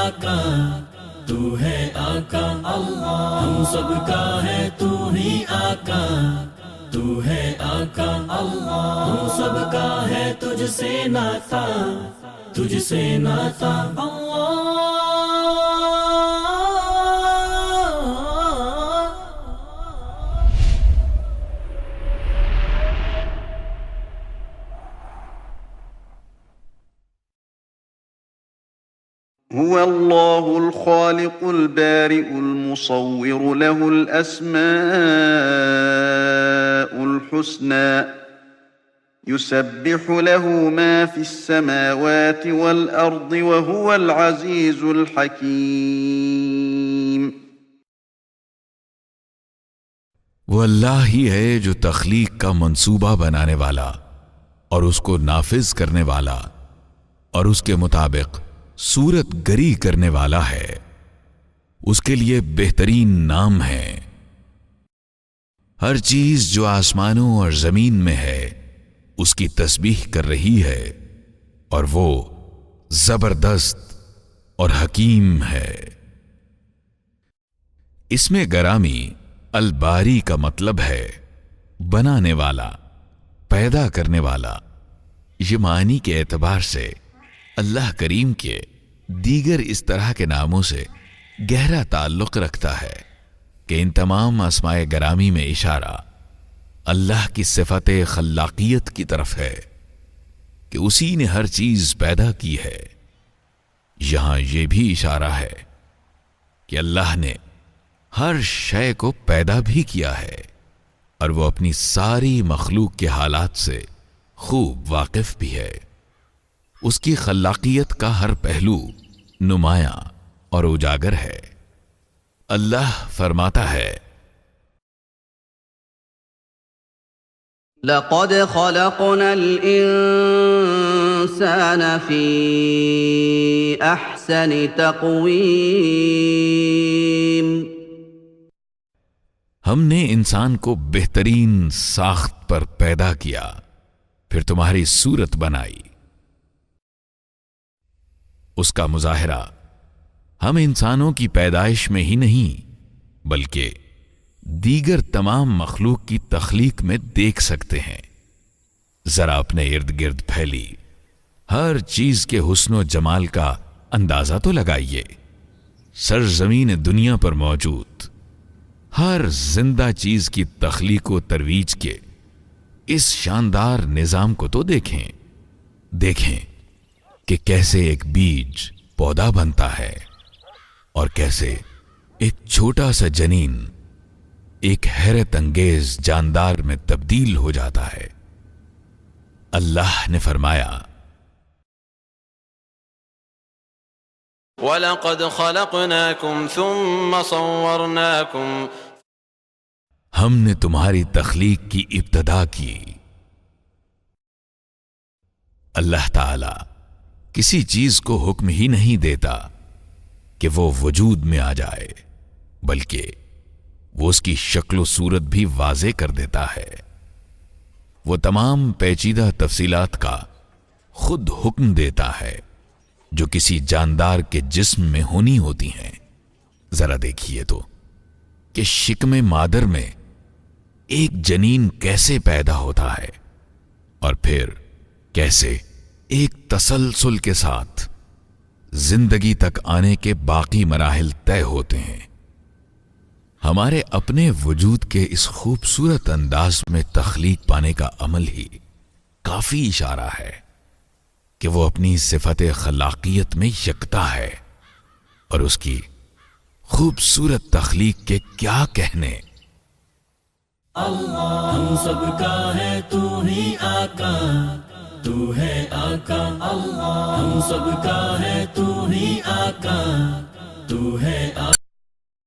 آقا تو ہے آقا اللہ، ہم سب کا ہے تو ہی آقا تو ہے آقا اللہ، ہم سب کا ہے تجھ سے ناتا، تجھ سے ناتا اللہ۔ هو الله الخالق البارئ المصور له الأسماء الحسنى يسبح له ما في السماوات والأرض وهو العزيز الحكيم۔ وہ اللہ ہی ہے جو تخلیق کا منصوبہ بنانے والا اور اس کو نافذ کرنے والا اور اس کے مطابق صورت گری کرنے والا ہے، اس کے لیے بہترین نام ہے۔ ہر چیز جو آسمانوں اور زمین میں ہے اس کی تسبیح کر رہی ہے اور وہ زبردست اور حکیم ہے۔ اس میں گرامی الباری کا مطلب ہے بنانے والا، پیدا کرنے والا۔ یہ معنی کے اعتبار سے اللہ کریم کے دیگر اس طرح کے ناموں سے گہرا تعلق رکھتا ہے کہ ان تمام اسماء گرامی میں اشارہ اللہ کی صفت خلاقیت کی طرف ہے کہ اسی نے ہر چیز پیدا کی ہے۔ یہاں یہ بھی اشارہ ہے کہ اللہ نے ہر شے کو پیدا بھی کیا ہے اور وہ اپنی ساری مخلوق کے حالات سے خوب واقف بھی ہے۔ اس کی خلاقیت کا ہر پہلو نمایاں اور اجاگر ہے۔ اللہ فرماتا ہے، لقد خلقنا الإنسان في أحسن تقويم۔ ہم نے انسان کو بہترین ساخت پر پیدا کیا، پھر تمہاری صورت بنائی۔ اس کا مظاہرہ ہم انسانوں کی پیدائش میں ہی نہیں بلکہ دیگر تمام مخلوق کی تخلیق میں دیکھ سکتے ہیں۔ ذرا اپنے ارد گرد پھیلی ہر چیز کے حسن و جمال کا اندازہ تو لگائیے۔ سرزمین دنیا پر موجود ہر زندہ چیز کی تخلیق و ترویج کے اس شاندار نظام کو تو دیکھیں کہ کیسے ایک بیج پودا بنتا ہے اور کیسے ایک چھوٹا سا جنین ایک حیرت انگیز جاندار میں تبدیل ہو جاتا ہے۔ اللہ نے فرمایا، وَلَقَدْ خَلَقْنَاكُمْ ثُمَّ صَوَّرْنَاكُمْ، ہم نے تمہاری تخلیق کی ابتدا کی۔ اللہ تعالی کسی چیز کو حکم ہی نہیں دیتا کہ وہ وجود میں آ جائے، بلکہ وہ اس کی شکل و صورت بھی واضح کر دیتا ہے۔ وہ تمام پیچیدہ تفصیلات کا خود حکم دیتا ہے جو کسی جاندار کے جسم میں ہونی ہوتی ہیں۔ ذرا دیکھیے تو کہ شکم مادر میں ایک جنین کیسے پیدا ہوتا ہے اور پھر کیسے ایک تسلسل کے ساتھ زندگی تک آنے کے باقی مراحل طے ہوتے ہیں۔ ہمارے اپنے وجود کے اس خوبصورت انداز میں تخلیق پانے کا عمل ہی کافی اشارہ ہے کہ وہ اپنی صفت خلاقیت میں یکتا ہے اور اس کی خوبصورت تخلیق کے کیا کہنے۔ اللہ ہم سب کا ہے تو ہی آقا تو ہے آقا اللہ، ہم سب کا ہے تو ہی آقا تو ہے آقا۔